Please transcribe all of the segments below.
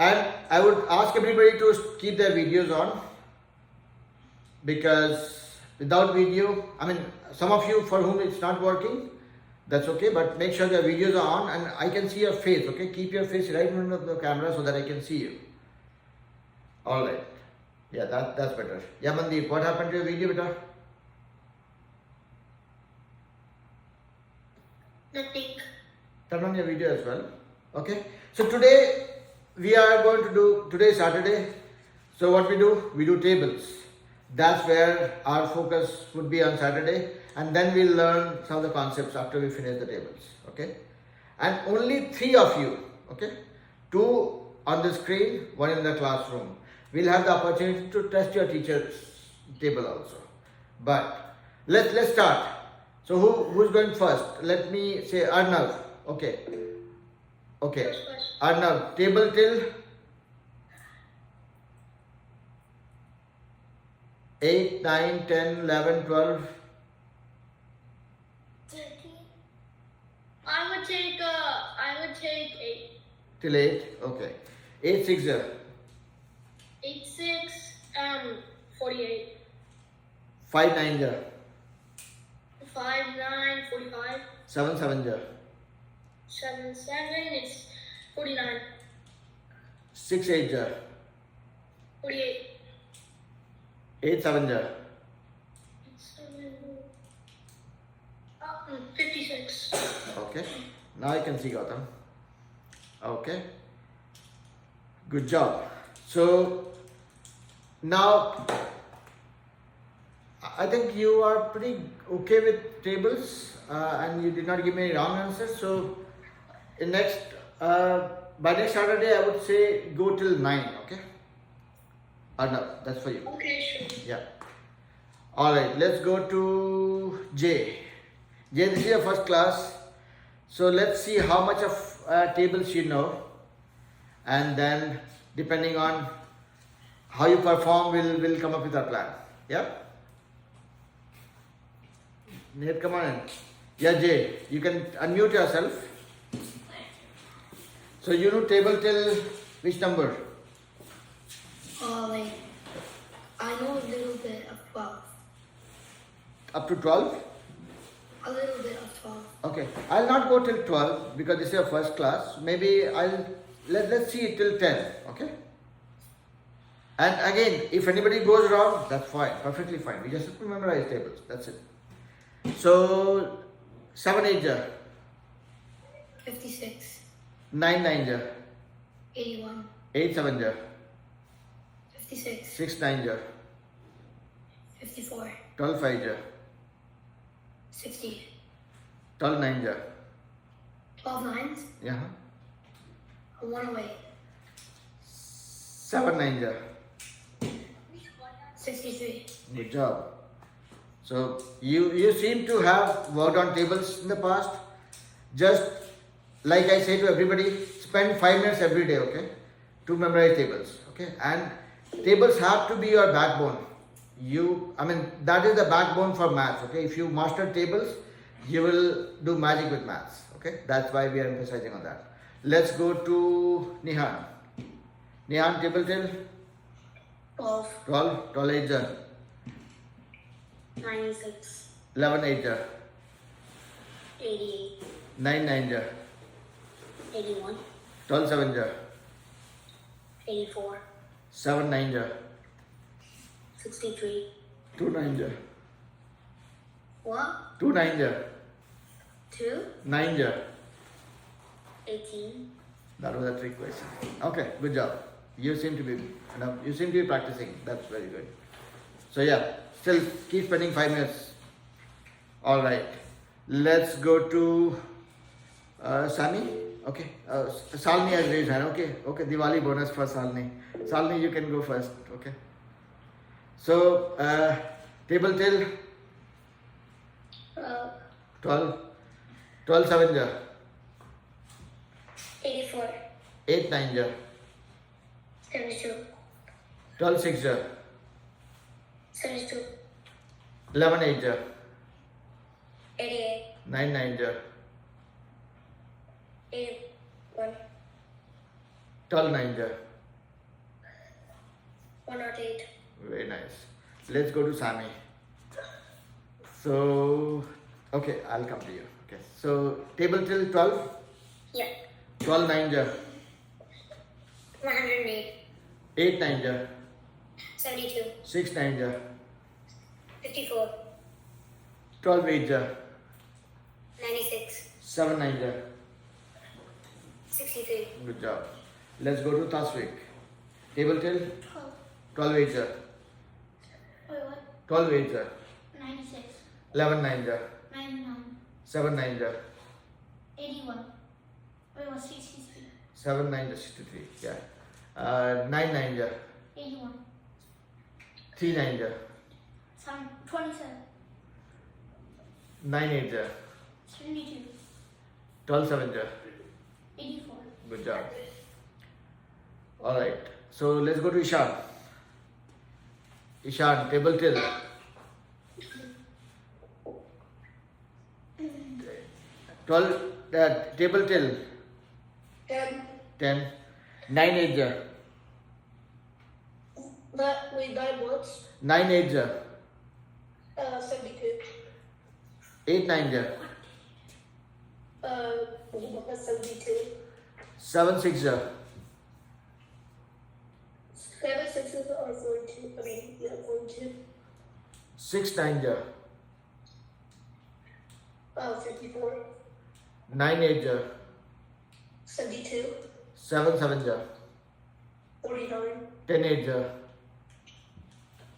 And I would ask everybody to keep their videos on, because without video, I mean, some of you for whom it's not working, that's okay, but make sure your videos are on and I can see your face, okay? Keep your face right in front of the camera so that I can see you. Alright. Yeah, that's better. Yeah, Mandeep, what happened to your video, beta? Nothing. Turn on your video as well. Okay. So today we are going to do, today is Saturday. So what we do tables. That's where our focus would be on Saturday, and then we'll learn some of the concepts after we finish the tables. Okay. And only 3 of you, okay, 2 on the screen, 1 in the classroom. We'll have the opportunity to test your teacher's table also. But let's start. So who's going first? Let me say Arnav. Okay. Okay. Arnav, table till 8, 9, 10, 11, 12. 13. I would take 8. Till 8. Okay. 8, 6, 8, 6, 48. 5, 9, 5, 9, 45. 7, 7, 7, 7, it's 49. 6, 8, 48. 8, 7, 7, 56. Okay. Now I can see Gautam. Okay. Good job. So now I think you are pretty okay with tables, and you did not give me any wrong answers. So in by next Saturday I would say go till 9. Okay. Arnav, that's for you. Okay, sure. Yeah. All right. Let's go to Jay. Jay, this is your first class. So let's see how much of tables you know, and then depending on how you perform, we'll come up with our plan. Yeah. Nate, come on in. Yeah, Jay, you can unmute yourself. So you know table till which number? Like, I know a little bit of 12. Up to 12? A little bit of 12. Okay. I'll not go till 12 because this is your first class. Maybe let's see it till 10. Okay. And again, if anybody goes wrong, that's fine. Perfectly fine. We just have to memorize tables. That's it. So 7, 8, 56. 9, 9, 81. 8, 7, 56. 6, 9, 54. 12, 5, 60. 12, 9, 12 nines. yeah, 1 away. 7, 9. 63. Good job. So you seem to have worked on tables in the past. Just like I say to everybody, spend 5 minutes every day, okay, to memorize tables, okay. And tables have to be your backbone. That is the backbone for maths, okay. If you master tables, you will do magic with maths, okay. That's why we are emphasizing on that. Let's go to Nihan. Nihan, table till 12. 12, 12, 8, 96. 11, 8, 88. 9, 9, 81. 12, 7, 84. 7, 9, 63. 2, 9, What? 2, 9, 2. 9. 18. That was a trick question. Okay, good job. You seem to be practicing. That's very good. So yeah, still keep spending 5 minutes. All right. Let's go to Sami. Okay. Salni has raised hand. Okay. Okay. Diwali bonus for Salni. Salni, you can go first. Okay. So table till 12. 12, 7, 84. 8, 9, 72. 12, 6, 72. 11, 8, 88. 9, 9, 81. 12, 9, 108. Very nice. Let's go to Sami. So, okay, I'll come to you. Okay, so table till 12. Yeah. 12 9 ja. 108. 8 9 ja. 72. 6 9 ja. 54. 12 8 ja. 96. 7 9 ja. 63. Good job. Let's go to Tasvik. Table till 12. 12 8 ja. Wait, what? 12 8 ja. 96. 11 9 ja. 99. 7 9 ja. 81. Wait, what? 63. 7 9 ja. 63. Yeah. 9 9 ja. 81. 3 9 ja. 27. 9 8 ja. 72. 12 7 ja. 84. Good job. All right. So let's go to Ishan. Ishan, table till 12. Table till 10. 10. 9 8 ja. But wait, that what's 9 8 ja. 72. 8 9 ja. 72. 7 6 ja. 7 6s or 42. I mean, yeah, 42. 6 9 ja. 54. 9 8 ja. 72. 7 7 ja. 49. 10 8 ja.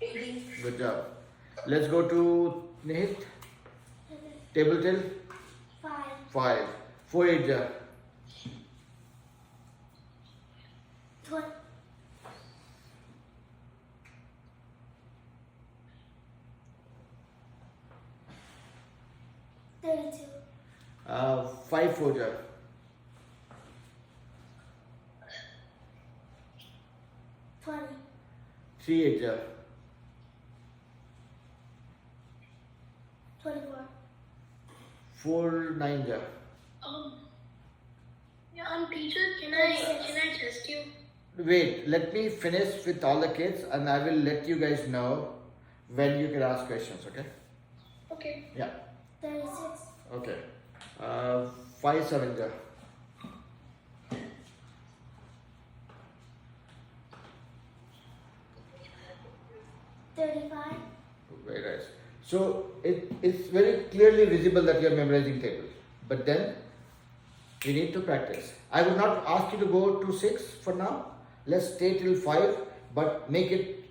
80. Good job. Let's go to Nihit. Table till 5. 5. 4 8 ja. 20. 32. 5 4 ja. 20. 3 8 ja. 24. 4 9 ja. Teacher, can I test you? Wait, let me finish with all the kids and I will let you guys know when you can ask questions, okay? Okay. Yeah. 36. Okay. 5 7 ja. 35. Very nice. So it's very clearly visible that you are memorizing tables. But then we need to practice. I would not ask you to go to 6 for now. Let's stay till 5, but make it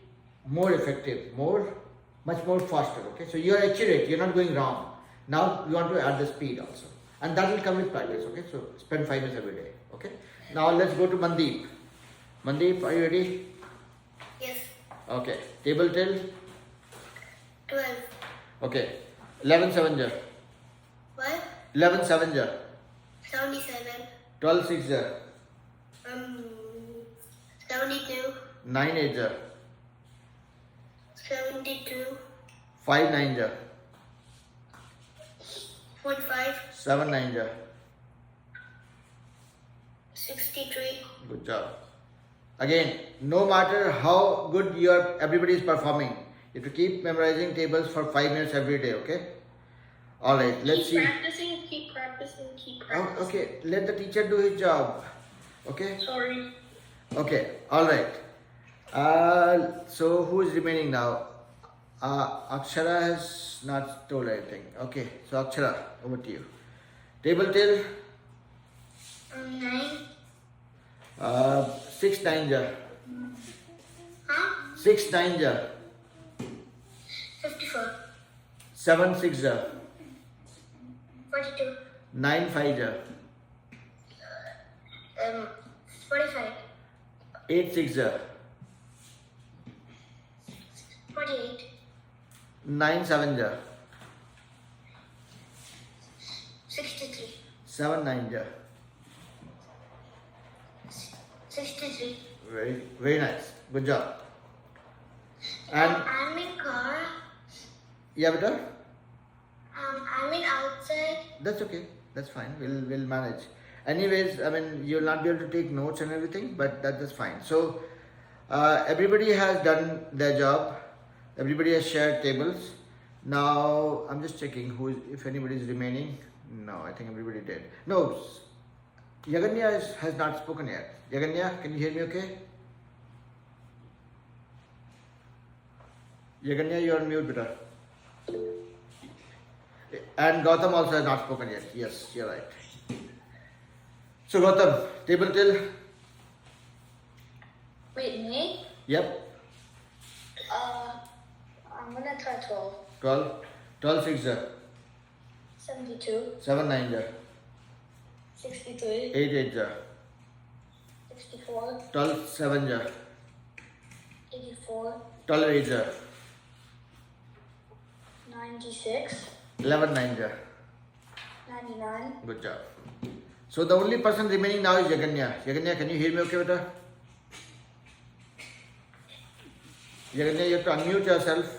more effective, much more faster. Okay. So you are accurate. You're not going wrong. Now you want to add the speed also, and that will come with practice. Okay. So spend 5 minutes every day. Okay. Now let's go to Mandeep. Mandeep, are you ready? Yes. Okay. Table till 12. okay. 11 7 ja. What? 11 7 ja. 77. 12 6 ja. 72. 9 8 ja. 72. 5 9 ja. 45. 7 9 ja. 63. Good job. Again, no matter how good everybody is performing, you have to keep memorizing tables for 5 minutes every day, okay? Alright, let's see. Keep practicing. Oh, okay, let the teacher do his job. Okay? Sorry. Okay, alright. So who is remaining now? Akshara has not told anything. Okay, so Akshara, over to you. Table till 9. 6 9 ja. Huh? 6 9 ja. 54. 7 6 ja. 42. 9 5 ja. 45. 8 6 ja. 48. 9 7 ja. 63. 7 9 ja. 63. Very nice. Good job. And I'm in car. yeah, beta. I'm in outside. That's okay. That's fine. We'll manage. Anyways, I mean you'll not be able to take notes and everything, but that's fine. So Everybody has done their job. Everybody has shared tables. Now I'm just checking if anybody is remaining. No, I think everybody did. No, Yaganya has not spoken yet. Yaganya, can you hear me okay? Yaganya, you're on mute, beta. And Gautam also has not spoken yet. Yes, you're right. So Gautam, table till? Wait, me? Yep. I'm gonna try 12. 12. 12 6 72. 7 9 63. 8 8 64. 12 7 84. 12 8 96. 11 9 99. Good job. So the only person remaining now is Yaganya. Yaganya, can you hear me okay, beta? Yaganya, you have to unmute yourself.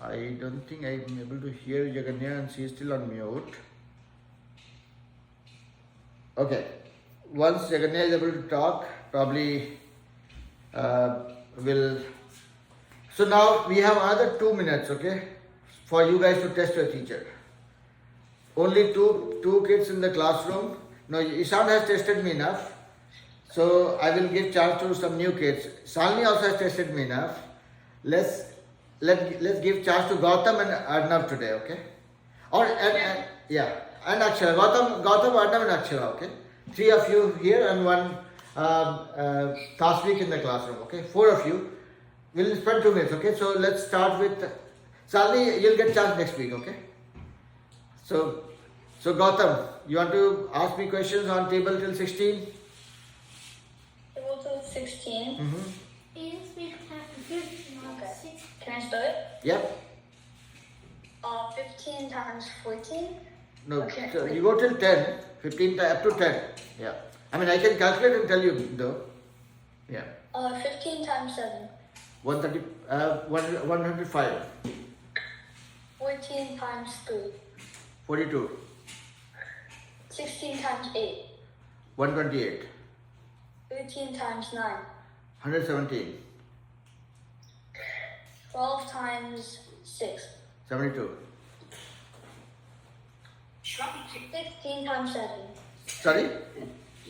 I don't think I'm able to hear Yaganya and she is still on mute. Okay. Once Yaganya is able to talk, probably will. So now we have another 2 minutes, okay, for you guys to test your teacher. Only two kids in the classroom. No, Ishan has tested me enough, so I will give chance to some new kids. Salini also has tested me enough. Let's give chance to Gautam and Arnav today, okay? Or and Akshara. Gautam, Arnav, and Akshara, okay? 3 of you here and one last week in the classroom, okay? 4 of you. We'll spend 2 minutes, okay? So let's start with Salini. You'll get chance next week, okay? So Gautam, you want to ask me questions on table till 16? Table till 16. Mm-hmm. Okay. Can I start? Yep. 15 times 14. No, Okay. so you go till 10, 15 up to 10. Yeah. I mean, I can calculate and tell you though. Yeah. 15 times 7. 105. 14 times 3. 42. 16 times 8. 128. 13 times 9. 117. 12 times 6. 72. 16 times 7. Sorry?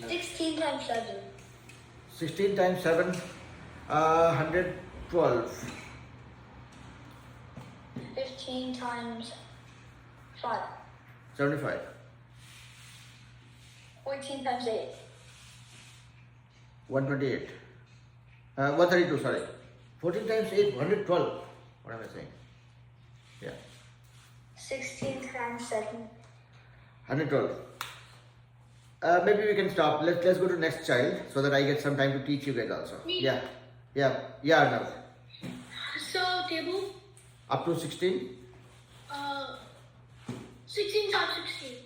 16 times 7. 16 times 7, 112. 15 times 5. 75. 14 times 8. 128. 132, sorry. 14 times 8, 112. What am I saying? Yeah. 16 times 7. 112. Maybe we can stop. Let's go to next child so that I get some time to teach you guys also. Me? Yeah. Arnav. So table, Up to 16? 16 times 16.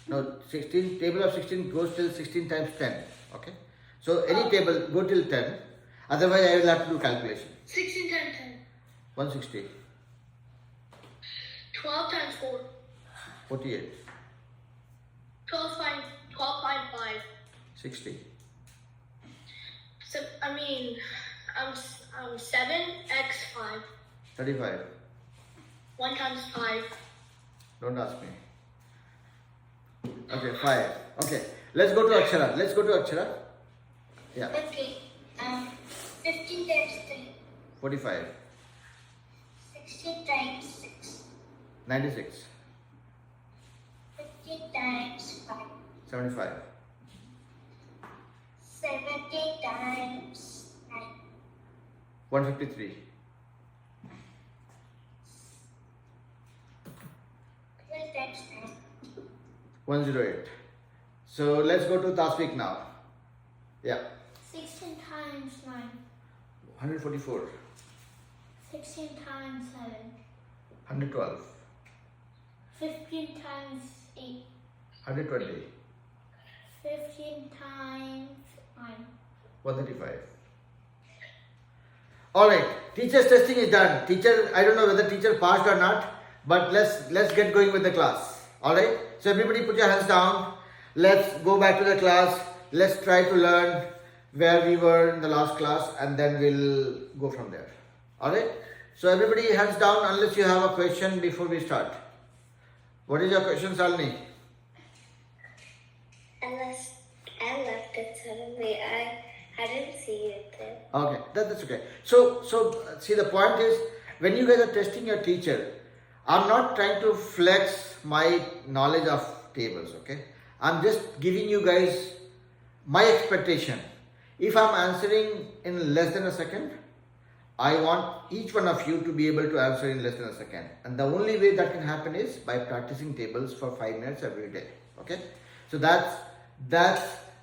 No, 16. Table of 16 goes till 16 times 10. Okay. So any table go till 10. Otherwise, I will have to do calculation. 16 times 10. 160. 12 times 4. 48. 12 times 5. 60. So, 7x 5. 35. 1 times 5. Don't ask me. Okay, 5. Okay. Let's go to Akshara. Yeah. Okay. 15 times 3. 45. 16 times 6. 96. 15 times 5. 75. 70 times 9. 153. 12 times 9. 108. So let's go to Tasvik now. Yeah. 16 times 9. 144. 16 times 7. 112. 15 times 8. 120. 15 times 9. 135. Alright. Teacher's testing is done. I don't know whether teacher passed or not, but let's get going with the class. Alright? So everybody put your hands down. Let's go back to the class. Let's try to learn where we were in the last class and then we'll go from there. Alright? So everybody hands down unless you have a question before we start. What is your question, Salini? I left it suddenly. I didn't see it there. Okay, that's okay. So see, the point is, when you guys are testing your teacher, I'm not trying to flex my knowledge of tables, okay? I'm just giving you guys my expectation. If I'm answering in less than a second, I want each one of you to be able to answer in less than a second. And the only way that can happen is by practicing tables for 5 minutes every day, okay? So that's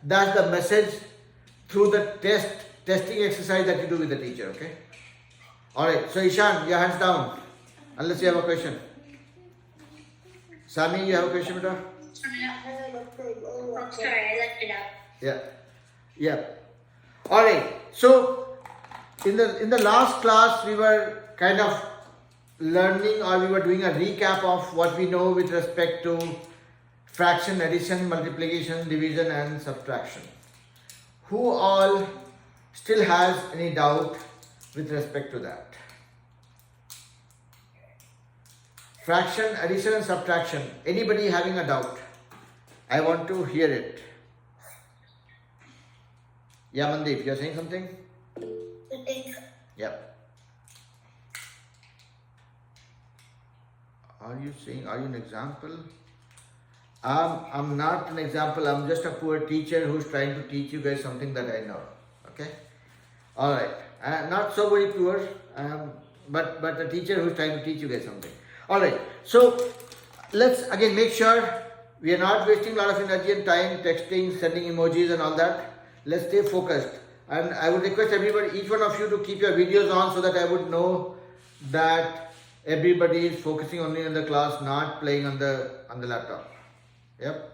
the message through the testing exercise that you do with the teacher, okay? Alright, so Ishan, your hands down, unless you have a question. Sami, you have a question, beta? Sorry, I left it out. Yeah. Alright, so in the last class we were kind of learning, or we were doing a recap of what we know with respect to fraction, addition, multiplication, division and subtraction. Who all still has any doubt with respect to that? Fraction, addition and subtraction. Anybody having a doubt? I want to hear it. Yeah, Mandeep, you're saying something? I think Yep. Are you an example? I'm not an example. I'm just a poor teacher who's trying to teach you guys something that I know. Okay? Alright. Not so very poor, but a teacher who's trying to teach you guys something. Alright. So, let's again make sure we are not wasting a lot of energy and time texting, sending emojis and all that. Let's stay focused. And I would request everybody, each one of you to keep your videos on so that I would know that everybody is focusing only on the class, not playing on the laptop. Yep.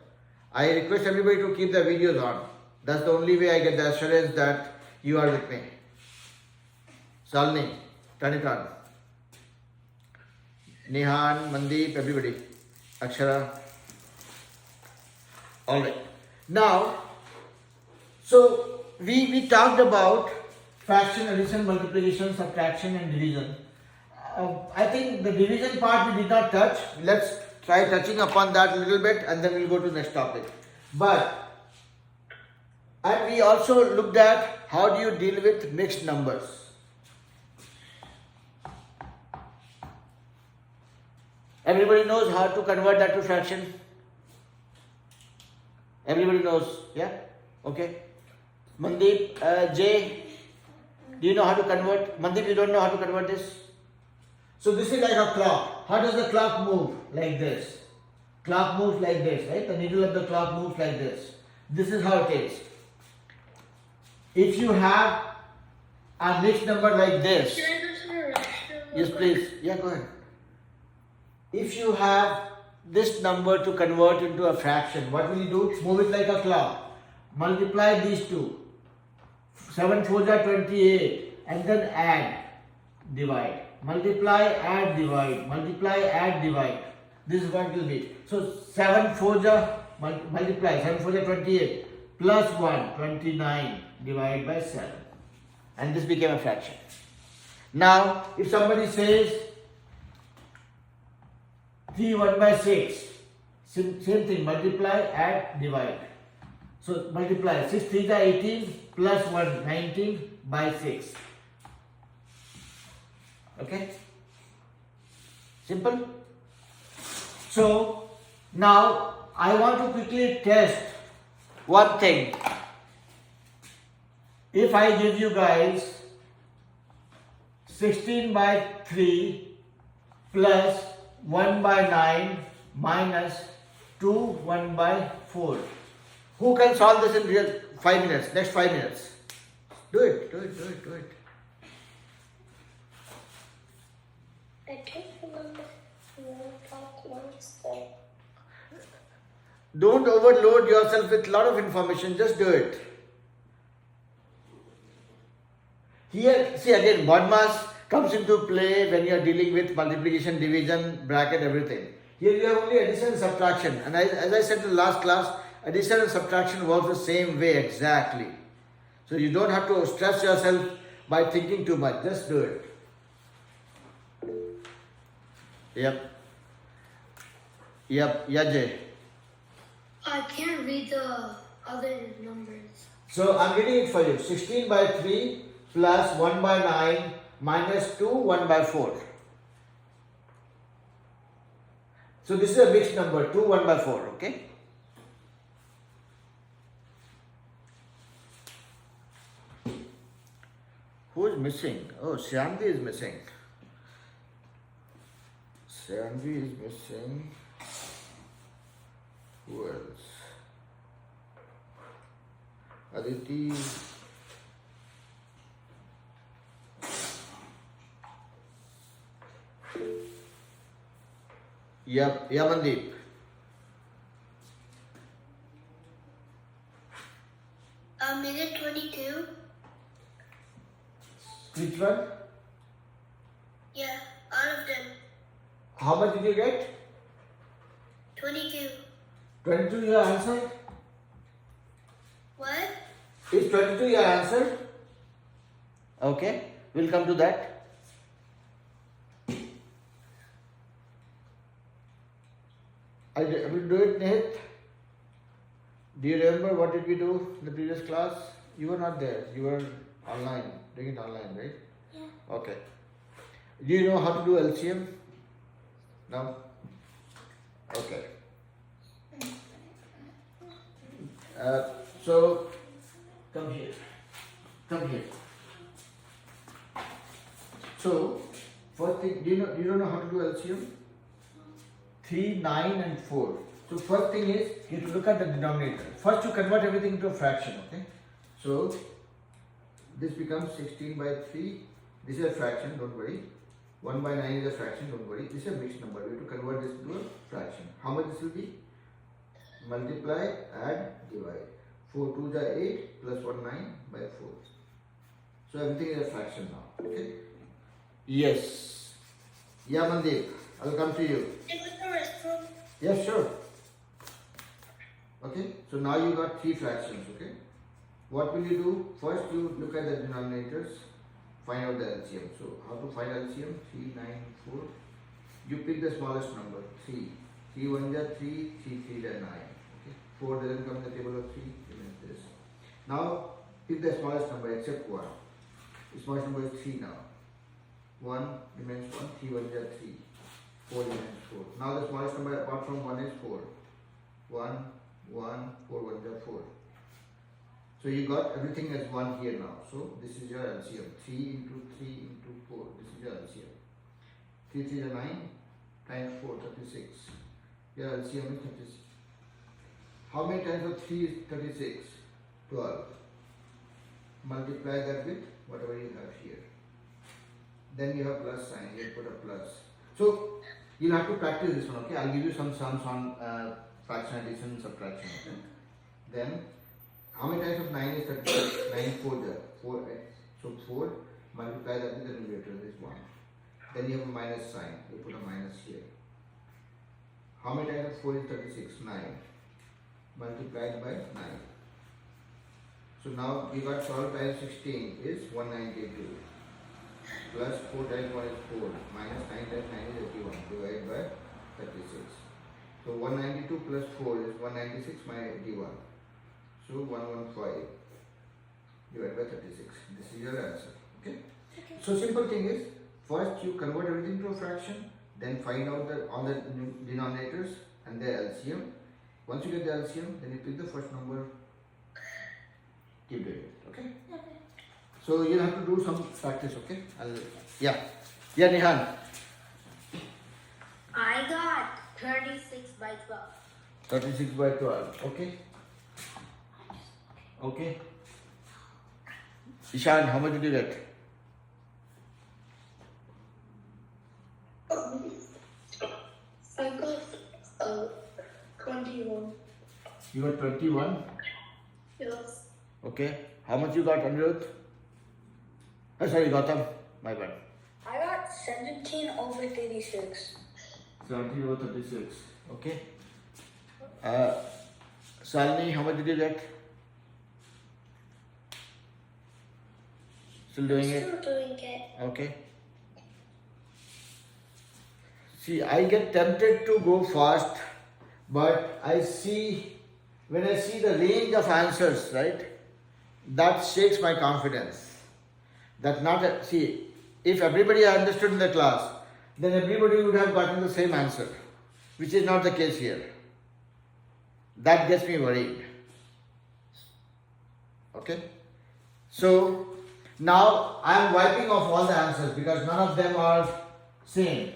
I request everybody to keep their videos on. That's the only way I get the assurance that you are with me. Salini, turn it on. Nihan, Mandeep, everybody. Akshara. Alright. Now, so we talked about fraction, addition, multiplication, subtraction and division. I think the division part we did not touch. Let's try touching upon that a little bit and then we'll go to the next topic. And we also looked at how do you deal with mixed numbers. Everybody knows how to convert that to fraction? Everybody knows, yeah? Okay. Mandeep, Jay, do you know how to convert? Mandeep, you don't know how to convert this? So this is like a clock. How does the clock move? Like this. Clock moves like this, right? The needle of the clock moves like this. This is how it is. If you have a mixed number like this. Can I go to the restroom? Yes, please. Yeah, go ahead. If you have this number to convert into a fraction, what will you do? Move it like a clock. Multiply these two. 7 4s are 28. And then add. Divide. Multiply, add, divide. Multiply, add, divide. This is what it will be. So 7 4s are multiply. 7 4s are 28. Plus 1, 29. Divide by 7. And this became a fraction. Now, if somebody says 3 1 by 6. Same thing. Multiply, add, divide. So multiply. 6 3s are 18. Plus 1, 19 by 6. Okay? Simple? So, now I want to quickly test one thing. If I give you guys 16 by 3 plus 1 by 9 minus 2 1 by 4. Who can solve this in real 5 minutes? Next 5 minutes. Do it. I don't remember what talk was there. Don't overload yourself with a lot of information, just do it. Here, see again, BODMAS comes into play when you are dealing with multiplication, division, bracket, everything. Here you have only addition and subtraction. And as I said in the last class, addition and subtraction works the same way exactly. So you don't have to stress yourself by thinking too much. Just do it. Yep. Yajay. I can't read the other numbers. So I'm reading it for you. 16 by 3 plus 1 by 9 minus 2, 1 by 4. So this is a mixed number, 2, 1 by 4, okay? Who is missing? Oh, Shyamvi is missing. Shyamvi is missing. Who else? Aditi. Yamandeep. Is it 22? Which one? Yeah, all of them. How much did you get? 22. 22 your answer? What? Is 22 your answer? Okay, we'll come to that. I will do it, Nihit. Do you remember what did we do in the previous class? You were not there. You were online, doing it online, right? Yeah. Okay. Do you know how to do LCM? No? Okay. So, come here. Come here. So, first thing, you don't know how to do LCM? 3, 9 and 4. So first thing is, you have to look at the denominator. First you convert everything into a fraction, okay? So, this becomes 16 by 3. This is a fraction, don't worry. 1 by 9 is a fraction, don't worry. This is a mixed number. We have to convert this into a fraction. How much this will be? Multiply, add, divide. 4 2s are 8 plus 1 9 by 4. So everything is a fraction now, okay? Yes. Yeah, Mandeep, I'll come to you. Yes, sure. Okay, so now you got 3 fractions, okay? What will you do? First you look at the denominators, find out the LCM. So how to find LCM? 3, 9, 4. You pick the smallest number, 3. 3 1 are 3, 3 3 are 9. Okay? 4 doesn't come in the table of 3, remains this. Now pick the smallest number except 1. The smallest number is 3 now. 1 remains 1, 3 1 are 3. 4 remains 4. Now the smallest number apart from 1 is 4. 1, 1, 4 1 are 4. So you got everything as 1 here now. So this is your LCM. 3 into 3 into 4. This is your LCM. 3 3 is 9 times 4, 36. Your LCM is 36. How many times of 3 is 36? 12. Multiply that with whatever you have here. Then you have plus sign. You put a plus. So you'll have to practice this one, okay? I'll give you some sums on fraction addition and subtraction, okay? Then, how many times of 9 is 36? 9 4 there. 4, so 4, multiply that with the numerator, this 1. Then you have a minus sign. You put a minus here. How many times of 4 is 36? 9. Multiplied by 9. So now you got 12 times 16 is 192. Plus 4 times 1 is 4, minus 9 times 9 is 81, divided by 36. So 192 plus 4 is 196 minus 81. So 115 divided by 36. This is your answer. Okay? So simple thing is, first you convert everything to a fraction, then find out all the denominators and their LCM. Once you get the LCM, then you pick the first number, keep doing it. Okay? So you'll have to do some practice, okay? Yeah, Nihan. I got 36 by 12. 36 by 12, okay? Okay. Ishan, how much did you get? I got 21. You got 21? Yes. Okay. How much you got, Anirudh? Oh, sorry, Gautam. My bad. I got 17 over 36. 70 over 36. Okay. Salini, how much did you get? Still doing it? Still doing it. Okay. See, I get tempted to go fast, but when I see the range of answers, right, that shakes my confidence. See, if everybody understood in the class, then everybody would have gotten the same answer, which is not the case here. That gets me worried. Okay? So, now I am wiping off all the answers because none of them are same.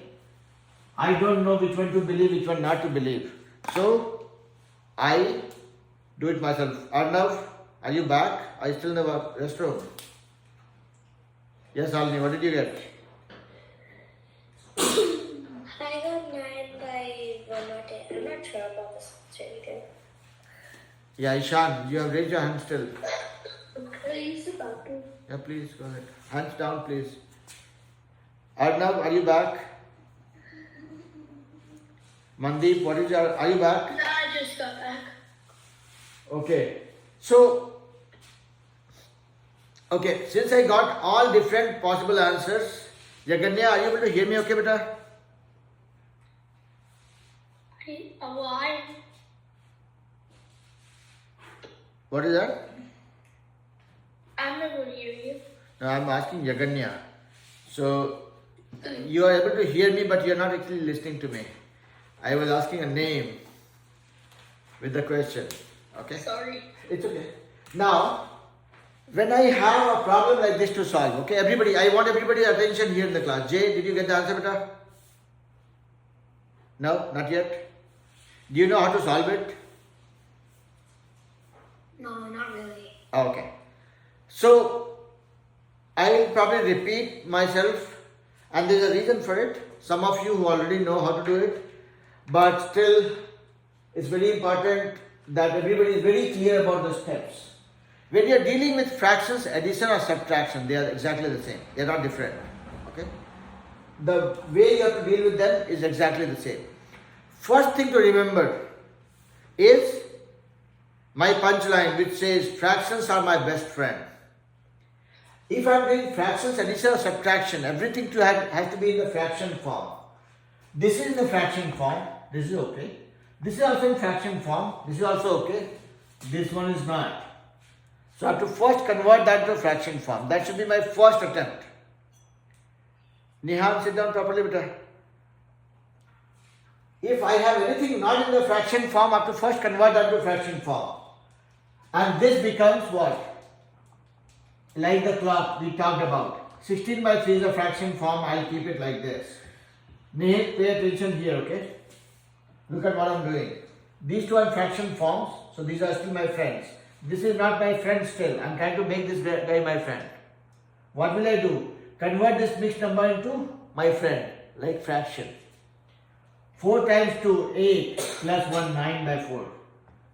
I don't know which one to believe, which one not to believe. So, I do it myself. Arnav, are you back? Are you still in the restroom? Yes, Alini, what did you get? I got 9 by 1 or 10. I'm not sure about this answer. Yeah, Ishan, you have raised your hand still. Please, about to. Yeah, please go ahead. Hands down, please. Arnav, are you back? Mandeep, are you back? No, I just got back. Okay. So, since I got all different possible answers, Jaganya, are you able to hear me okay, beta? Why? What is that? I'm not going to hear you. No, I'm asking Jaganya. So, you are able to hear me, but you are not actually listening to me. I was asking a name with the question. Okay? Sorry. It's okay. Now, when I have a problem like this to solve, okay, I want everybody's attention here in the class. Jay, did you get the answer, beta? No, not yet. Do you know how to solve it? No, not really. Okay. So, I will probably repeat myself, and there is a reason for it. Some of you who already know how to do it, but still, it's very important that everybody is very clear about the steps. When you are dealing with fractions, addition or subtraction, they are exactly the same. They are not different. Okay? The way you have to deal with them is exactly the same. First thing to remember is my punchline, which says fractions are my best friend. If I am doing fractions, addition or subtraction, everything has to be in the fraction form. This is in the fraction form. This is okay. This is also in fraction form. This is also okay. This one is not. So I have to first convert that to fraction form. That should be my first attempt. Nihan, sit down properly, beta. If I have anything not in the fraction form, I have to first convert that to fraction form. And this becomes what? Like the clock we talked about. 16 by 3 is a fraction form. I'll keep it like this. Nihit, pay attention here, okay? Look at what I'm doing. These two are fraction forms, so these are still my friends. This is not my friend still. I'm trying to make this guy my friend. What will I do? Convert this mixed number into my friend, like fraction. 4 times 2, 8, plus 1, 9 by 4.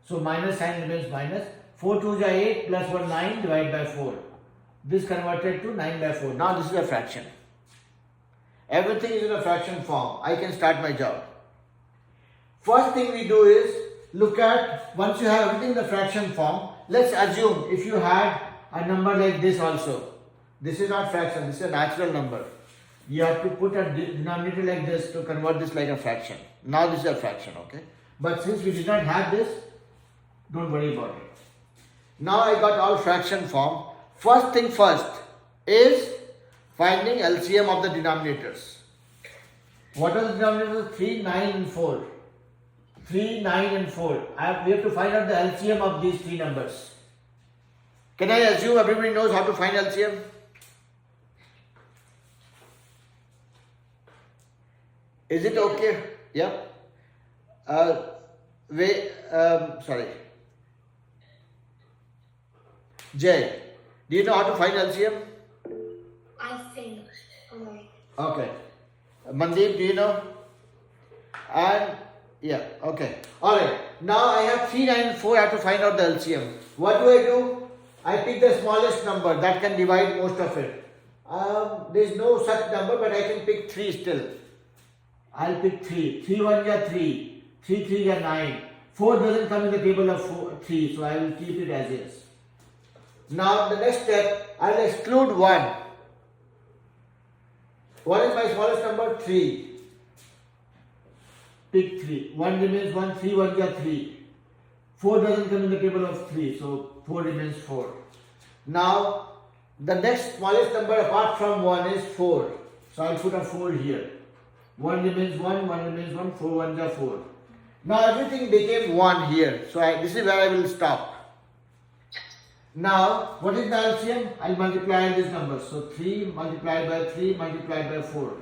So minus sign remains minus. 4 2s are 8, plus 1, 9, divided by 4. This converted to 9 by 4. Now this is a fraction. Everything is in a fraction form. I can start my job. First thing we do is look at, once you have everything in the fraction form, let's assume if you had a number like this also. This is not fraction, this is a natural number. You have to put a denominator like this to convert this like a fraction. Now this is a fraction, okay? But since we did not have this, don't worry about it. Now I got all fraction form. First thing first is finding LCM of the denominators. What are the denominators? 3, 9 and 4. 3, 9 and 4. We have to find out the LCM of these three numbers. Can I assume everybody knows how to find LCM? Is it okay? Yeah. Sorry. Jay, do you know how to find LCM? I think. Okay. Mandeep, do you know? And yeah, okay. Alright. Now I have 3, 9 and 4. I have to find out the LCM. What do? I pick the smallest number that can divide most of it. There is no such number, but I can pick 3 still. I'll pick 3. 3 1 are 3. 3 3 are 9. 4 doesn't come in the table of 3, so I will keep it as is. Now the next step, I'll exclude 1. 1 is my smallest number, 3. Pick 3. 1 remains 1, 3 1 are 3. 4 doesn't come in the table of 3, so 4 remains 4. Now the next smallest number apart from 1 is 4. So I'll put a 4 here. 1 remains 1, 1 remains 1, 4 1s are 4. Now everything became 1 here. So this is where I will stop. Now, what is the LCM? I'll multiply these numbers. So 3 multiplied by 3 multiplied by 4.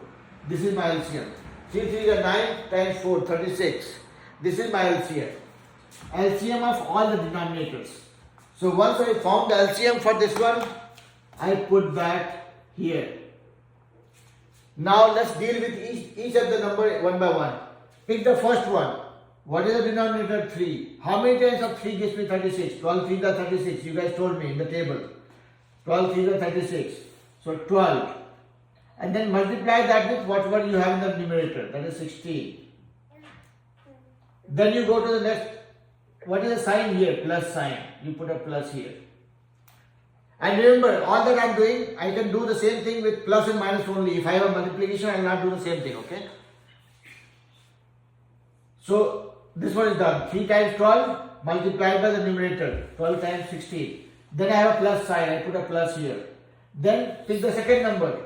This is my LCM. 3 3 are 9 times 4, 36. This is my LCM. LCM of all the denominators. So once I found the LCM for this one, I put that here. Now let's deal with each of the number one by one. Pick the first one. What is the denominator? 3. How many times of 3 gives me 36? 12 3s are 36. You guys told me in the table. 12 3s are 36. So 12. And then multiply that with whatever you have in the numerator. That is 16. Then you go to the next. What is the sign here? Plus sign. You put a plus here. And remember, all that I am doing, I can do the same thing with plus and minus only. If I have a multiplication, I will not do the same thing, okay? So, this one is done. 3 times 12 multiplied by the numerator. 12 times 16. Then I have a plus sign. I put a plus here. Then pick the second number.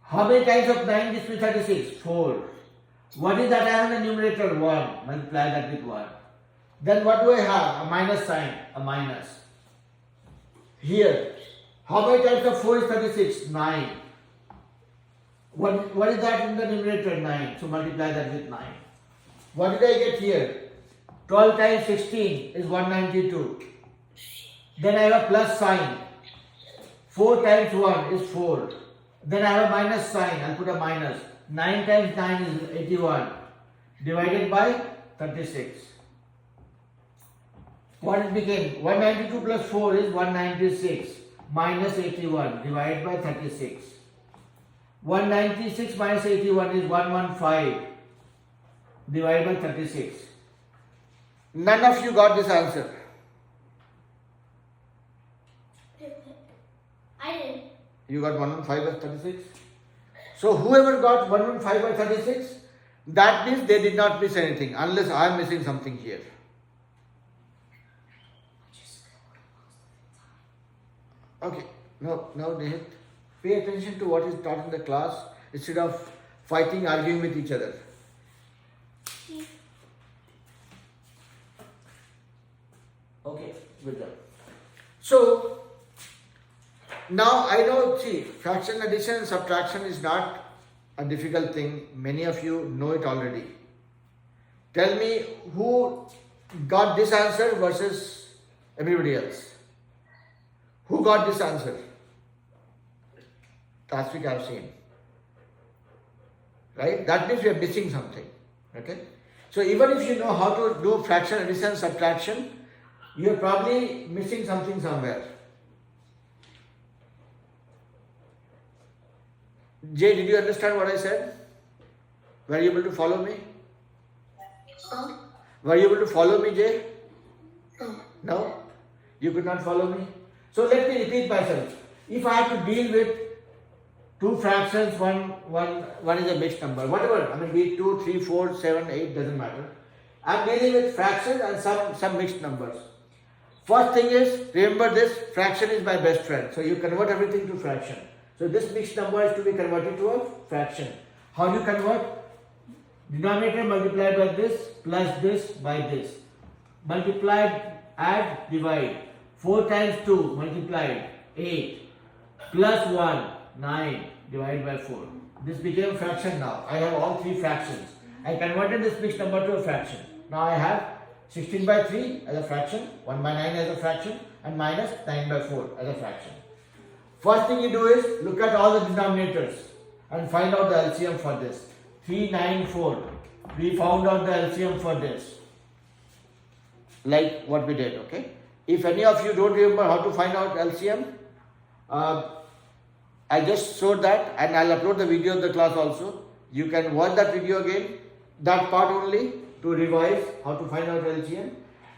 How many times of 9 gives me 36? 4. What is that I have in the numerator? 1. Multiply that with 1. Then what do I have? A minus sign. A minus. Here. How many times of 4 is 36? 9. What is that in the numerator? 9. So multiply that with 9. What did I get here? 12 times 16 is 192. Then I have a plus sign. 4 times 1 is 4. Then I have a minus sign. I'll put a minus. 9 times 9 is 81. Divided by 36. What it became? 192 plus 4 is 196. Minus 81. Divided by 36. 196 minus 81 is 115. Divided by 36. None of you got this answer. I did. You got 115 by 36? So whoever got 115 by 36, that means they did not miss anything, unless I am missing something here. Okay, now Nihit, pay attention to what is taught in the class instead of fighting, arguing with each other. Okay, good job. So, now I know, see, fraction addition and subtraction is not a difficult thing. Many of you know it already. Tell me who got this answer versus everybody else. Who got this answer? Last week I have seen. Right? That means we are missing something. Okay? So even if you know how to do fraction addition and subtraction, you are probably missing something somewhere. Jay, did you understand what I said? Were you able to follow me? Were you able to follow me, Jay? No? You could not follow me? So let me repeat myself. If I have to deal with two fractions, one is a mixed number, whatever, I mean be it 2, 3, 4, 7, 8, doesn't matter. I am dealing with fractions and some mixed numbers. First thing is, remember this, fraction is my best friend. So you convert everything to fraction. So this mixed number is to be converted to a fraction. How do you convert? Denominator multiplied by this plus this by this. Multiplied, add, divide. 4 times 2 multiplied, 8. Plus 1, 9 divided by 4. This became a fraction now. I have all three fractions. I converted this mixed number to a fraction. Now I have 16 by 3 as a fraction, 1 by 9 as a fraction, and minus 9 by 4 as a fraction. First thing you do is look at all the denominators and find out the LCM for this. 3, 9, 4. We found out the LCM for this. Like what we did, okay? If any of you don't remember how to find out LCM, I just showed that and I'll upload the video of the class also. You can watch that video again, that part only, to revise how to find out LCM.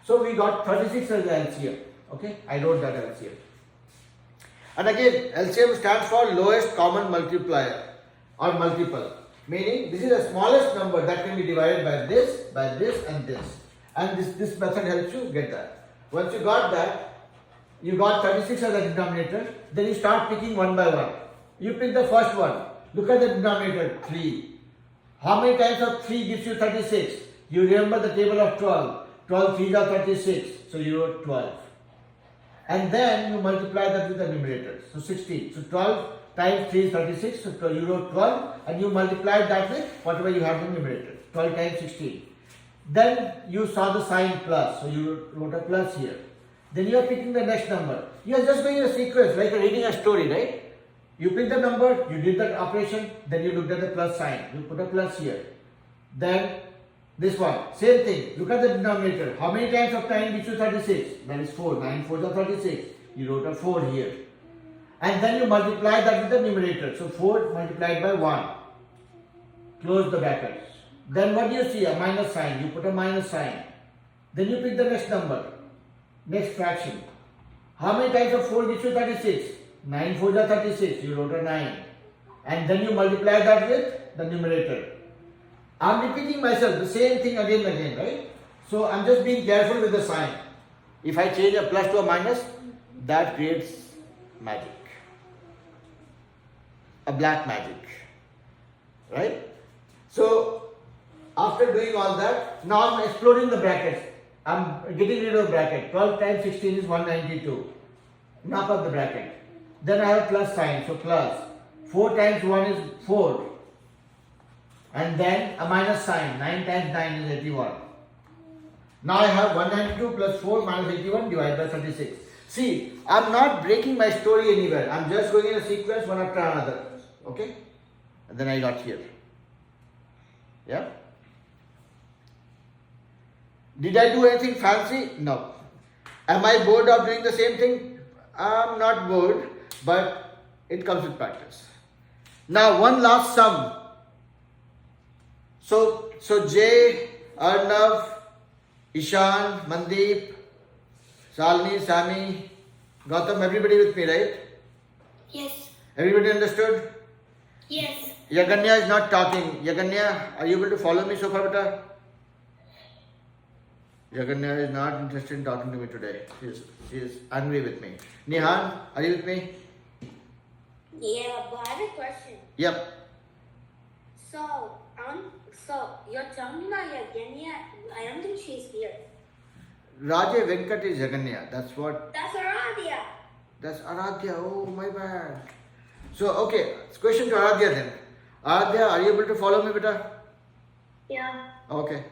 So we got 36 as the LCM. Okay, I wrote that LCM. And again, LCM stands for lowest common multiplier or multiple. Meaning this is the smallest number that can be divided by this, and this. And this method helps you get that. Once you got that, you got 36 as the denominator, then you start picking one by one. You pick the first one. Look at the denominator, 3. How many times of 3 gives you 36? You remember the table of 12. 12 3s are 36. So you wrote 12. And then you multiply that with the numerator. So 16. So 12 times 3 is 36. So you wrote 12 and you multiplied that with whatever you have in the numerator. 12 times 16. Then you saw the sign plus. So you wrote a plus here. Then you are picking the next number. You are just going in a sequence like reading a story, right? You pick the number, you did that operation, then you looked at the plus sign. You put a plus here. Then this one, same thing. Look at the denominator. How many times of 9 gives you 36? That is 4. 9 4s are 36. You wrote a 4 here. And then you multiply that with the numerator. So 4 multiplied by 1. Close the brackets. Then what do you see? A minus sign. You put a minus sign. Then you pick the next number. Next fraction. How many times of 4 gives you 36? 9 4s are 36. You wrote a 9. And then you multiply that with the numerator. I'm repeating myself, the same thing again and again, right? So I'm just being careful with the sign. If I change a plus to a minus, that creates magic. A black magic. Right? So after doing all that, now I'm exploring the brackets. I'm getting rid of bracket. 12 times 16 is 192. Knock out the bracket. Then I have plus sign, so plus. 4 times 1 is 4. And then a minus sign. 9 times 9 is 81. Now I have 192 plus 4 minus 81 divided by 36. See, I'm not breaking my story anywhere. I'm just going in a sequence one after another. Okay? And then I got here. Yeah? Did I do anything fancy? No. Am I bored of doing the same thing? I'm not bored, but it comes with practice. Now one last sum. So Jay, Arnav, Ishan, Mandeep, Salini, Sami, Gautam, everybody with me, right? Yes. Everybody understood? Yes. Yaganya is not talking. Yaganya, are you able to follow me so far, beta? Yaganya is not interested in talking to me today. She is angry with me. Nihan, are you with me? Yeah, but I have a question. Yep. So you're telling me that Yaganya, I don't think she's here. Raja Venkat is Yaganya. That's what. That's Aradia. That's Aradhya. Oh, my bad. So, okay. Question to Aradhya then. Aradhya, are you able to follow me, beta? Yeah. Okay.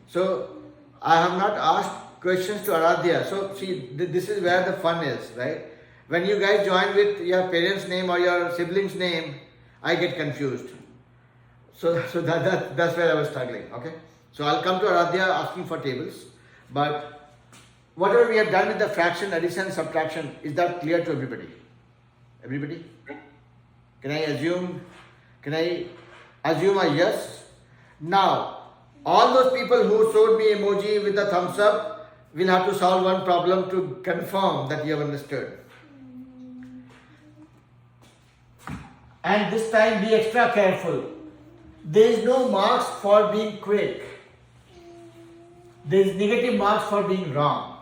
So, I have not asked questions to Aradhya. So, see, this is where the fun is, right? When you guys join with your parents' name or your siblings' name, I get confused. So that's where I was struggling, okay? So, I'll come to Aradhya asking for tables. But whatever we have done with the fraction, addition, subtraction, is that clear to everybody? Everybody? Can I assume a yes? Now, all those people who showed me emoji with the thumbs up will have to solve one problem to confirm that you have understood. And this time be extra careful. There is no marks for being quick. There is negative marks for being wrong.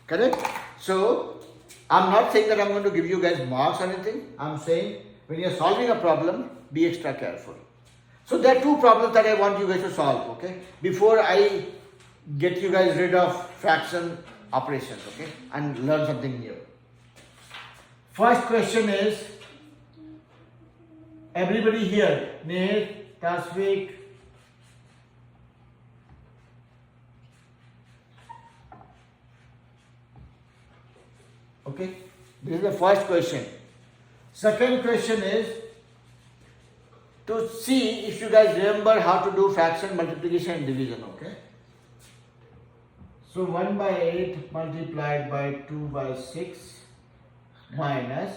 Correct? So, I'm not saying that I'm going to give you guys marks or anything. I'm saying when you're solving a problem, be extra careful. So, there are two problems that I want you guys to solve, okay? Before I get you guys rid of fraction operations, okay? And learn something new. First question is, everybody here, Neil, Tasvik, okay, this is the first question. Second question is to see if you guys remember how to do fraction, multiplication and division, okay? So 1 by 8 multiplied by 2 by 6 minus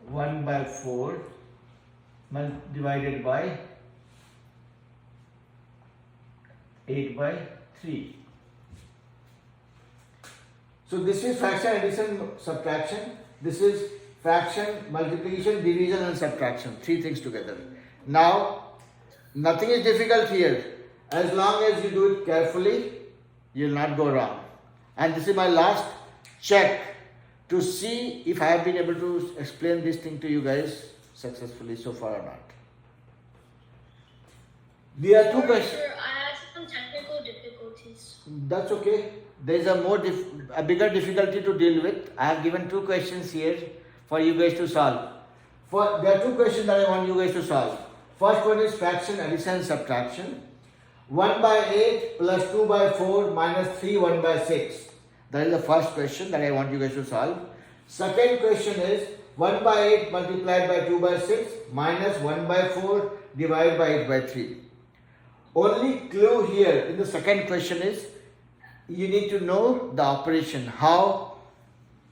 1 by 4 divided by 8 by 3. So this is fraction, addition, subtraction. This is fraction, multiplication, division and subtraction. Three things together. Now, nothing is difficult here. As long as you do it carefully, you will not go wrong. And this is my last check to see if I have been able to explain this thing to you guys successfully so far or not. There are two questions. Sir, I had some technical difficulties. That's okay. There is a bigger difficulty to deal with. I have given two questions here for you guys to solve. There are two questions that I want you guys to solve. First one is fraction, addition and subtraction. 1 by 8 plus 2 by 4 minus 3 1 by 6. That is the first question that I want you guys to solve. Second question is 1 by 8 multiplied by 2 by 6 minus 1 by 4 divided by 8 by 3. Only clue here in the second question is you need to know the operation,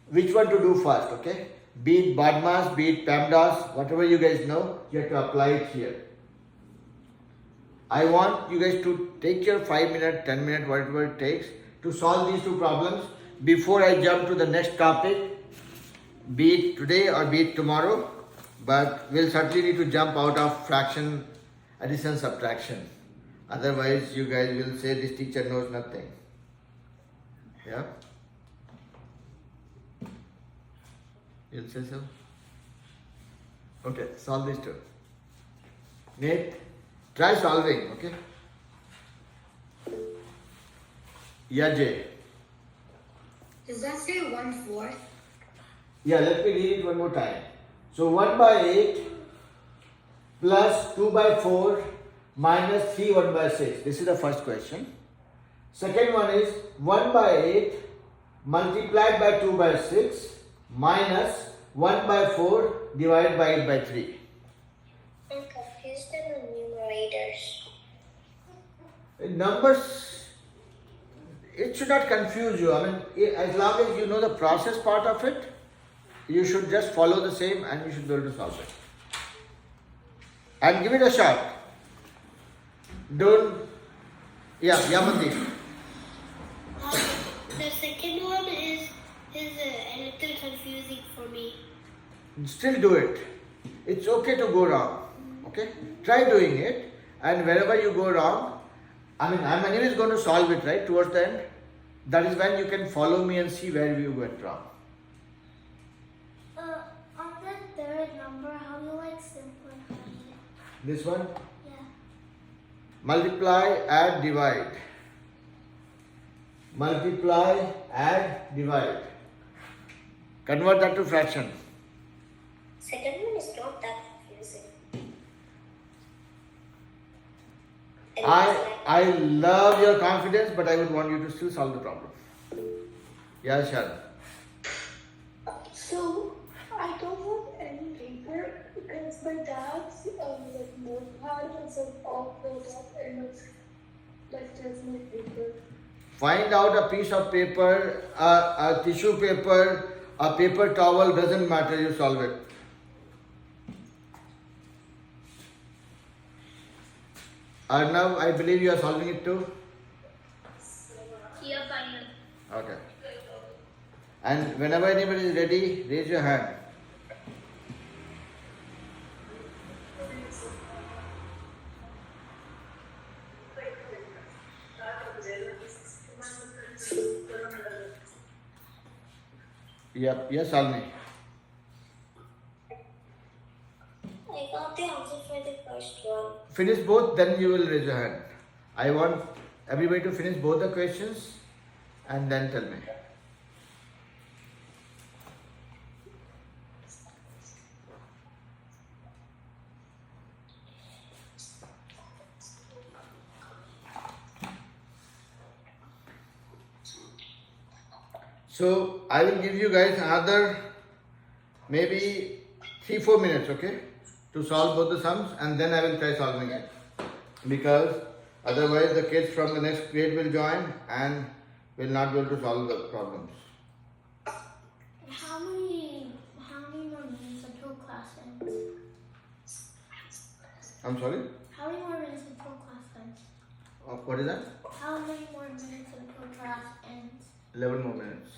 which one to do first, okay? Be it BODMAS, be it PEMDAS, whatever you guys know, you have to apply it here. I want you guys to take your 5 minutes, 10 minutes, whatever it takes to solve these two problems before I jump to the next topic, be it today or be it tomorrow, but we'll certainly need to jump out of fraction, addition, subtraction. Otherwise, you guys will say this teacher knows nothing. Yeah? You'll say so? Okay, solve these two. Nate, try solving, okay? Yeah, Jay. Does that say 1/4? Yeah, let me read it one more time. So 1 by 8 plus 2 by 4 minus 3 1 by 6. This is the first question. Second one is 1 by 8 multiplied by 2 by 6 minus 1 by 4 divided by 8 by 3. I'm confused in the numerators. Numbers, it should not confuse you. I mean, as long as you know the process part of it, you should just follow the same and you should be able to solve it. And give it a shot. Don't, Mandeep. The second one is a little confusing for me. Still do it. It's okay to go wrong. Okay? Try doing it. And wherever you go wrong, I'm anyways going to solve it, right? Towards the end. That is when you can follow me and see where you went wrong. On the third number, how do you simplify it? This one? Yeah. Multiply, add, divide. Multiply, add, divide. Convert that to fraction. Second one is not that confusing. I love your confidence, but I would want you to still solve the problem. Yeah, Sharon. So I don't want any paper because my dad's notepad is all filled up and it's there's no paper. Find out a piece of paper, a tissue paper, a paper towel, doesn't matter, you solve it. Arnav, I believe you are solving it too? Yep, I am. Okay. And whenever anybody is ready, raise your hand. Yep, yes, Almi. I got the answer for the first one. Finish both, then you will raise your hand. I want everybody to finish both the questions and then tell me. So I will give you guys another maybe 3-4 minutes, okay, to solve both the sums, and then I will try solving it, because otherwise the kids from the next grade will join and will not be able to solve the problems. How many more minutes until class ends? I'm sorry? How many more minutes until class ends? What is that? How many more minutes until class ends? 11 more minutes.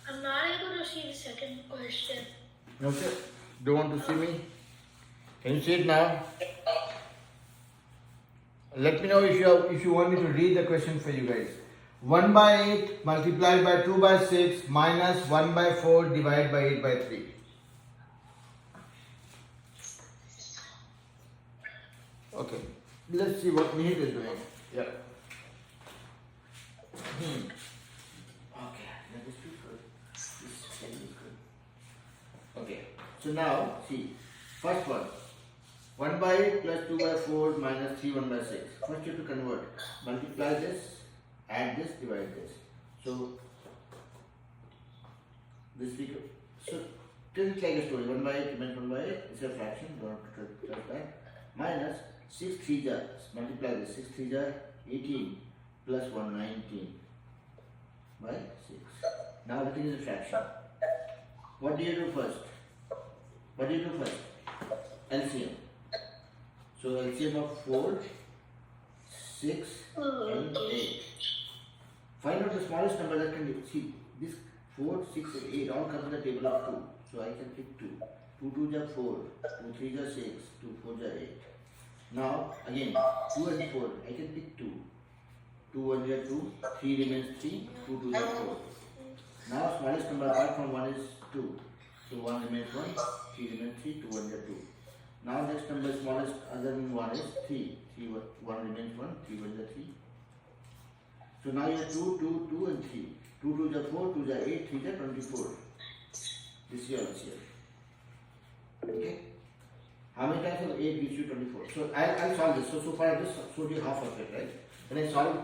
I'm not able to see the second question. Okay. Do you want to see me? Can you see it now? Let me know if you want me to read the question for you guys. 1 by 8 multiplied by 2 by 6 minus 1 by 4 divided by 8 by 3. Okay. Let's see what Mihir is doing. Yeah. Okay. That is too good. This is good. Okay. So now, see. First one. 1 by 8 plus 2 by 4 minus 3 1 by 6. First you have to convert. Multiply this, add this, divide this. So, this we go. So, treat it like a story. 1 by 8 remains 1 by 8. It's a fraction. Don't have to touch that. Minus 6 3 jar. Multiply this. 6 3 jar 18 plus 1 19 by 6. Now everything is a fraction. What do you do first? LCM. So LCM of 4, 6 and 8. Find out the smallest number that can be. See, this 4, 6 and 8 all come in the table of 2. So I can pick 2. 2 2 are 4, 2 3 are 6, 2 4 are 8. Now again 2 and 4, I can pick 2. 2 1 are 2, 3 remains 3, 2 2 are 4. Now smallest number apart from 1 is 2. So 1 remains 1, 3 remains 3, 2 1 are 2. Now next number smallest other than 1 is 3. 1 remains 1, 3 1 are 3. So now you have 2, 2, 2 and 3. 2 2 are 4, 2 are 8, 3 are 24. This is your LCM. Okay? How many times of 8 gives you 24? So I'll solve this. So far I just showed you half of it, right? Can I solve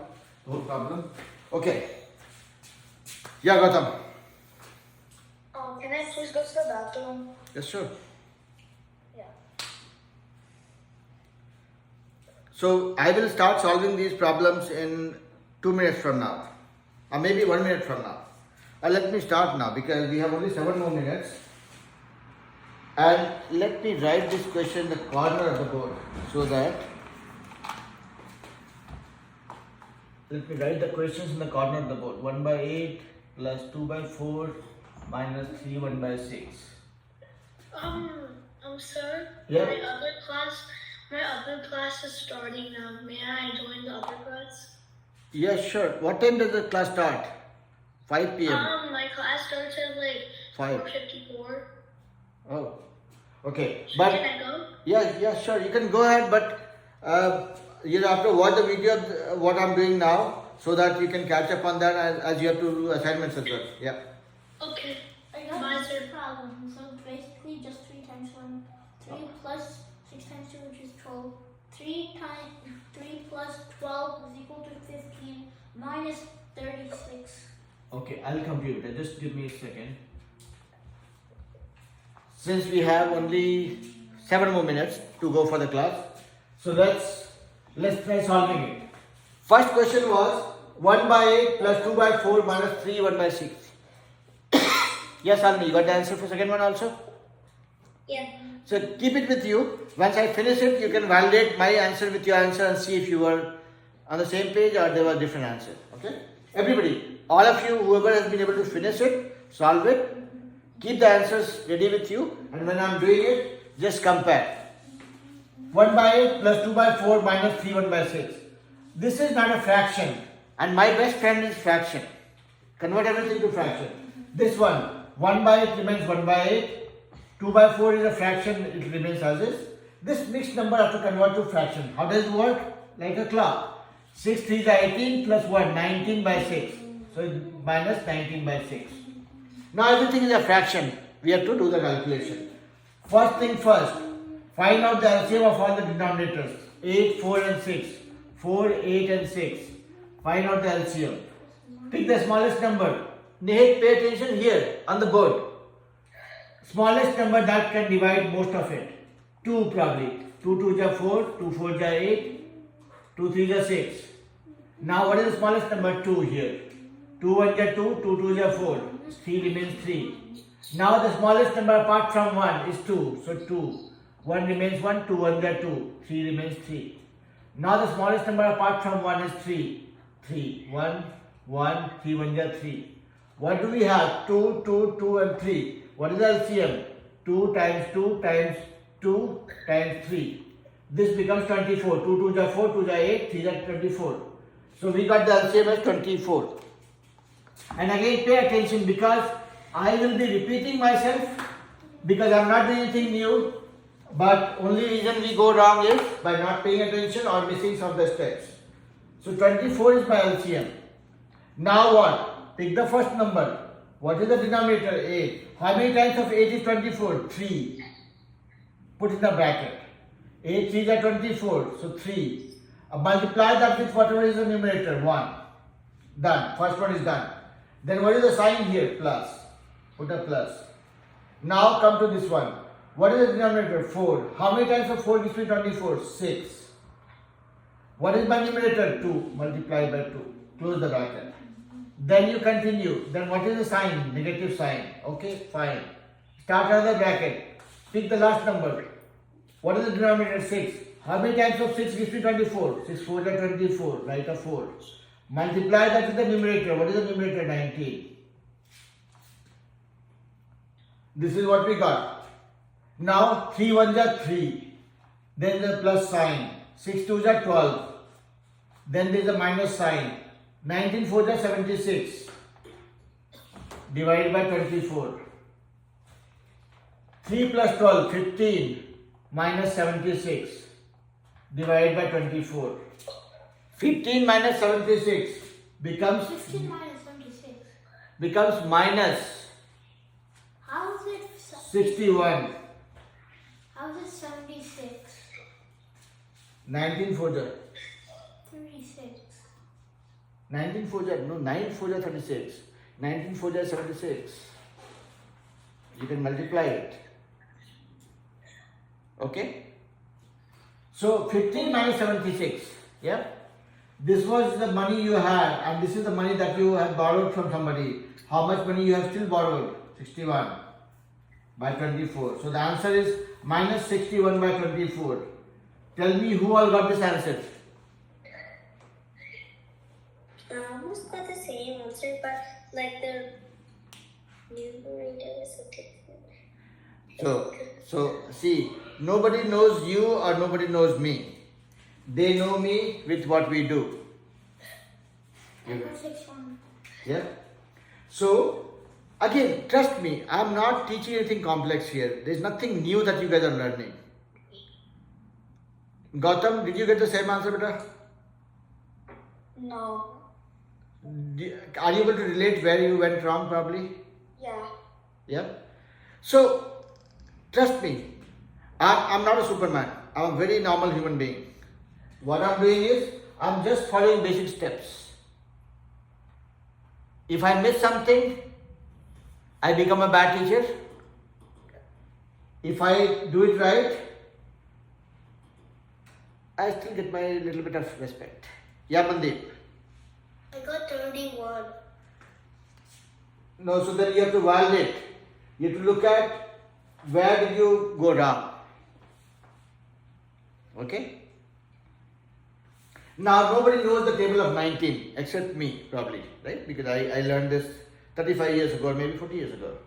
the whole problem? Okay. Yeah, Gautam. Can I please go to the bathroom? Yes, sure. Yeah. So I will start solving these problems in 2 minutes from now, or maybe 1 minute from now. Let me start now because we have only 7 more minutes. And let me write this question in the corner of the board so that let me write the questions in the corner of the board. 1 by 8 plus 2 by 4 minus 3 1 by 6. Sir. Yeah. My other class is starting now. May I join the other class? Yes, sure. What time does the class start? 5 p.m. My class starts at like 5. 4:54. Oh, okay. So But can I go? yeah, sure. You can go ahead, but you have to watch the video of what I'm doing now, so that you can catch up on that as you have to do assignments as well. Yeah. Okay. I got Bye, this sir. problem. So basically just 3 times 1. 3 plus 6 times 2, which is 12. 3 plus 12 is equal to 15 minus 36. Okay, I'll compute it. Just give me a second. Since we have only 7 more minutes to go for the class, so let's try solving it. First question was 1 by 8 plus 2 by 4 minus 3 1 by 6. Yes, Alni, you got the answer for second one also? Yeah. So keep it with you. Once I finish it, you can validate my answer with your answer and see if you were on the same page or there was a different answer. Okay? Everybody, all of you, whoever has been able to finish it, solve it, keep the answers ready with you, and when I'm doing it, just compare. 1 by 8 plus 2 by 4 minus 3 1 by 6. This is not a fraction, and my best friend is fraction. Convert everything to fraction. This one, 1 by 8 remains 1 by 8. 2 by 4 is a fraction, it remains as is. This mixed number I have to convert to fraction. How does it work? Like a clock. 6 3 is 18 plus 1, 19 by 6. So it's minus 19 by 6. Now everything is a fraction. We have to do the calculation. First thing first, find out the LCM of all the denominators. 8, 4 and 6. 4, 8 and 6. Find out the LCM. Pick the smallest number. Nihit, pay attention here on the board. Smallest number that can divide most of it. 2 probably. 2 2 is 4, 2 4 is 8, 2 3 is 6. Now what is the smallest number? 2 here. 2 1 is 2, 2 2 is 4. 3 remains 3. Now the smallest number apart from 1 is 2. So 2. 1 remains 1, 2 1 is 2. 3 remains 3. Now the smallest number apart from 1 is 3. 3. 1, 1, 3 1 is 3. What do we have? 2, 2, 2 and 3. What is the LCM? 2 times 2 times 2 times 3. This becomes 24. 2 2 is 4, 2 is 8, 3 is 24. So we got the LCM as 24. And again pay attention because I will be repeating myself because I am not doing anything new. But only reason we go wrong is by not paying attention or missing some of the steps. So 24 is my LCM. Now what? Pick the first number. What is the denominator? 8. How many times of 8 is 24? 3. Put in the bracket. 8 3s are 24. So 3. Multiply that with whatever is the numerator. 1. Done. First one is done. Then what is the sign here? Plus. Put a plus. Now come to this one. What is the denominator? 4. How many times of 4 gives me 24? 6. What is my numerator? 2. Multiply by 2. Close the bracket. Then you continue. Then what is the sign? Negative sign. Okay, fine. Start another bracket. Pick the last number. What is the denominator? 6. How many times of 6 gives me 24? 6 4 is 24. Write a 4. Multiply that with the numerator. What is the numerator? 19. This is what we got. Now 3 1s are 3. Then the plus sign. 6 2s are 12. Then there is a minus sign. 19 4s are 76. Divided by 24. 3 plus 12, 15. Minus 76. Divided by 24. 15 minus 76 becomes 15 minus 76. becomes minus How is it 61. How is it 76? 19 4s are 36. 19 4s are no 9 4s are 36. 19 4s are 76. You can multiply it. Okay. So 15 minus 76. Yeah. This was the money you had, and this is the money that you have borrowed from somebody. How much money you have still borrowed? 61 by 24. So the answer is minus 61 by 24. Tell me who all got this answer. I almost got the same answer, but like the numerator is so different. So see, nobody knows you or nobody knows me. They know me with what we do. I got 61. Yeah. So again, trust me, I am not teaching anything complex here. There is nothing new that you guys are learning. Gautam, did you get the same answer, beta? No. Are you able to relate where you went wrong probably? Yeah. Yeah. So, trust me, I'm not a Superman. I'm a very normal human being. What I'm doing is, I'm just following basic steps. If I miss something, I become a bad teacher. If I do it right, I still get my little bit of respect. Yeah, Mandeep. I got 31. No, so then you have to validate. You have to look at where did you go wrong. Okay? Now nobody knows the table of 19 except me probably, right? Because I learned this 35 years ago or maybe 40 years ago.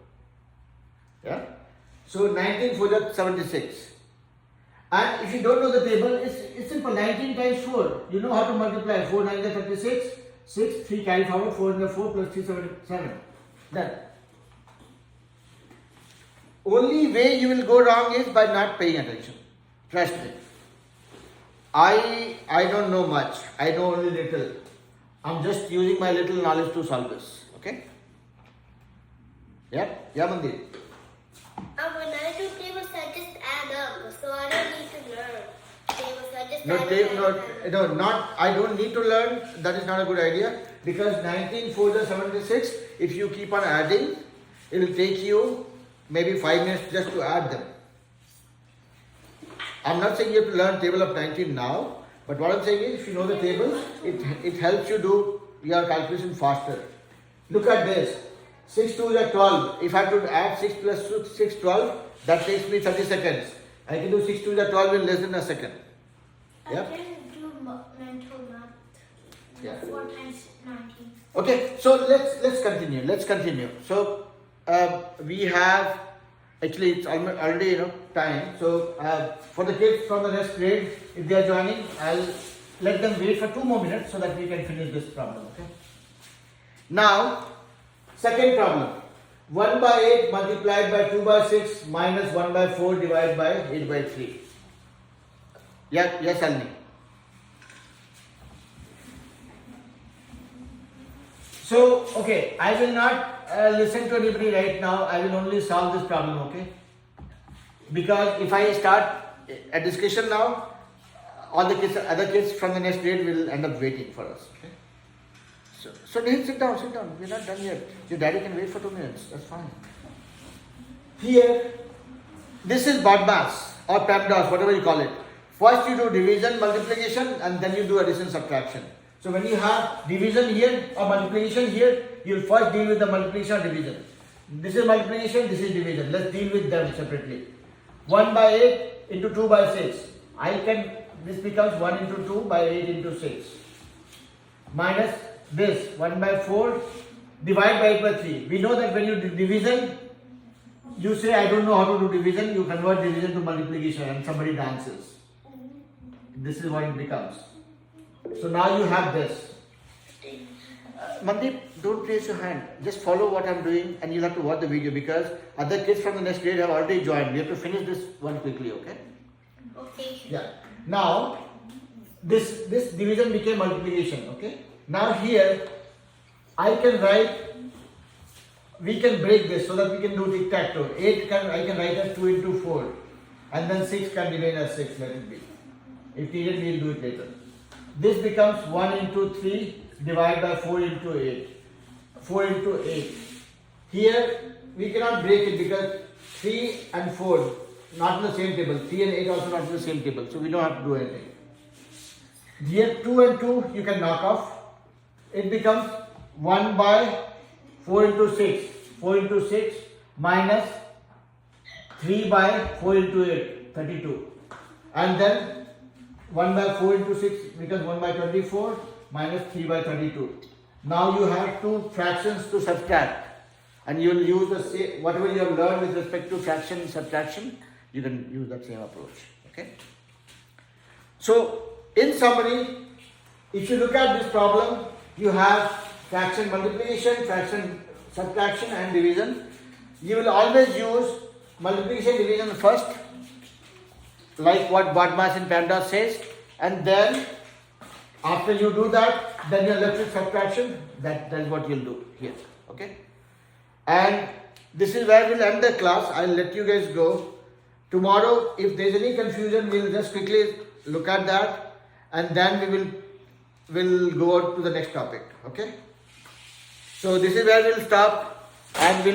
Yeah? So 19 4 is 76. And if you don't know the table, it's simple. 19 times 4. You know how to multiply. 4 9 is 36. 6, 3 carry forward. 4 is 4 plus 3 7. Done. Only way you will go wrong is by not paying attention. Trust me. I don't know much. I know only little. I'm just using my little knowledge to solve this. Okay? Yeah? Yeah, Mandir. When I do tables, I just add up, so I don't need to learn tables. I just No, add up. no, not. I don't need to learn. That is not a good idea. Because 19 4s are 76. If you keep on adding, it will take you maybe 5 minutes just to add them. I'm not saying you have to learn table of 19 now, but what I'm saying is if you know the table, it helps you do your calculation faster. Look at this. 6 2s are 12. If I have to add 6 plus 6, 12, that takes me 30 seconds. I can do 6 2s are 12 in less than a second. I can do mental math. Yeah. 4 times 19. Okay, so let's continue. So we have actually it's already time. So for the kids from the next grade, if they are joining, I'll let them wait for 2 more minutes so that we can finish this problem. Okay. Now, second problem. 1 by 8 multiplied by 2 by 6 minus 1 by 4 divided by 8 by 3. Yes, Alni. So, okay, I will not listen to anybody right now. I will only solve this problem, okay? Because if I start a discussion now, all the kids, other kids from the next grade will end up waiting for us, okay? So Neil, sit down. We're not done yet. Your daddy can wait for 2 minutes. That's fine. Here, this is BODMAS or PEMDAS, whatever you call it. First you do division, multiplication, and then you do addition, subtraction. So when you have division here or multiplication here, you'll first deal with the multiplication or division. This is multiplication, this is division. Let's deal with them separately. 1 by 8 into 2 by 6. This becomes 1 into 2 by 8 into 6. Minus this 1 by 4 divide by 8 by 3. We know that when you do division, you say I don't know how to do division, you convert division to multiplication and somebody dances. This is what it becomes. So now you have this. Mandeep, don't raise your hand. Just follow what I'm doing and you'll have to watch the video because other kids from the next grade have already joined. We have to finish this one quickly, okay? Okay. Yeah. Now, this division became multiplication, okay? Now here, we can break this so that we can do tic-tac-toe. 8 I can write as 2 into 4 and then 6 can remain as 6, let it be. If needed, we will do it later. This becomes 1 into 3 divided by 4 into 8. 4 into 8. Here, we cannot break it because 3 and 4 not in the same table. 3 and 8 also not in the same table. So we don't have to do anything. Here 2 and 2 you can knock off. It becomes 1 by 4 into 6. 4 into 6 minus 3 by 4 into 8. 32. And then 1 by 4 into 6 becomes 1 by 24 minus 3 by 32. Now you have two fractions to subtract. And you will use the same, whatever you have learned with respect to fraction and subtraction, you can use that same approach. Okay. So, in summary, if you look at this problem, you have fraction multiplication, fraction subtraction and division. You will always use multiplication division first, like what BODMAS and PEMDAS says, and then after you do that, then you're left with subtraction. That is what you'll do here. Okay. And this is where we'll end the class. I'll let you guys go. Tomorrow, if there's any confusion, we'll just quickly look at that and then we'll go on to the next topic. Okay. So this is where we'll stop and we'll